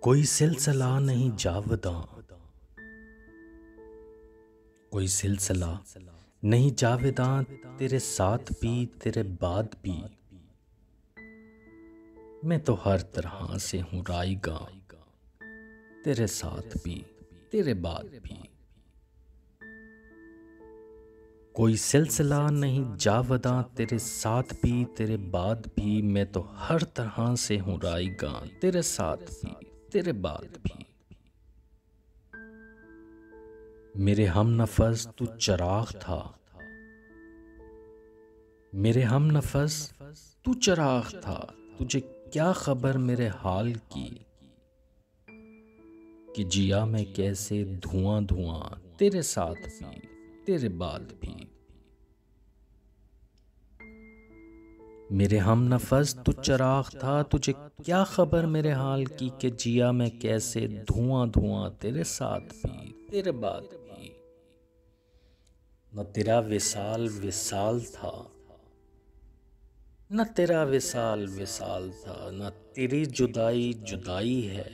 कोई सिलसिला नहीं जावदा, कोई सिलसिला नहीं जावेदा, तेरे साथ भी तेरे बाद भी। मैं तो हर तरह से हूँ रायगा, तेरे साथ भी तेरे बाद भी। कोई सिलसिला नहीं जावदा, तेरे साथ भी तेरे बाद भी। मैं तो हर तरह से हूँ रायगा, तेरे साथ भी तेरे बाद भी। मेरे हम नफस तू चराग था, मेरे हम नफस तू चराग था। तुझे क्या खबर मेरे हाल की, कि जिया मैं कैसे धुआं धुआं, तेरे साथ भी तेरे बाद भी। मेरे हम नफस तू चराग था, तुझे क्या खबर मेरे हाल की, कि जिया मैं कैसे धुआं धुआं, तेरे साथ भी तेरे बाद भी। न तेरा विसाल विसाल था, न तेरा विसाल विसाल था, न तेरी जुदाई जुदाई है।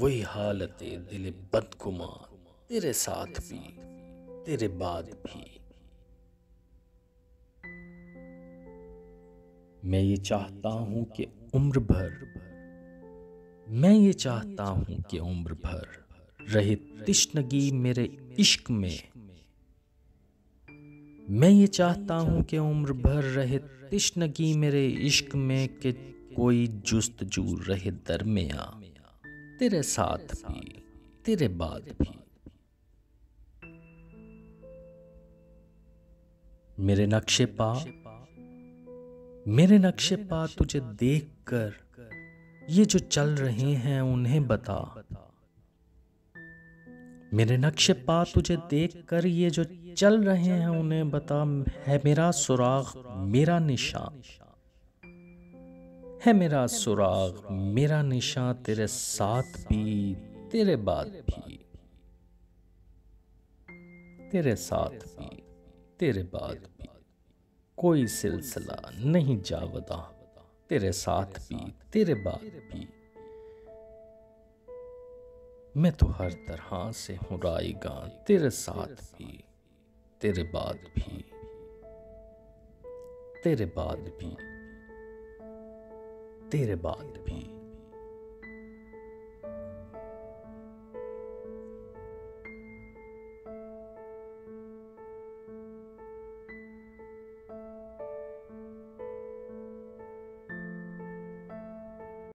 वही हालते दिल बदगुमान, तेरे साथ भी तेरे बाद भी। मैं ये चाहता हूँ कि उम्र भर, मैं ये चाहता हूँ कि उम्र भर रहे तिश्नगी मेरे इश्क में। मैं ये चाहता हूँ कि उम्र भर रहे तिश्नगी मेरे इश्क में, कि कोई जुस्तजू रहे दरमिया, तेरे साथ भी तेरे बाद भी। मेरे नक्शे पा, मेरे नक्शे पा तुझे देखकर ये जो चल रहे हैं उन्हें बता। मेरे नक्शे पा तुझे देखकर ये जो चल रहे हैं उन्हें बता। है मेरा सुराग मेरा निशान, है मेरा सुराग मेरा निशान, तेरे साथ भी तेरे बाद भी, तेरे साथ भी तेरे बाद भी। कोई सिलसिला नहीं जावदा, तेरे साथ भी तेरे बाद भी। मैं तो हर तरह से हूँ रायगा, तेरे साथ भी तेरे बाद भी, तेरे बाद भी तेरे बाद भी।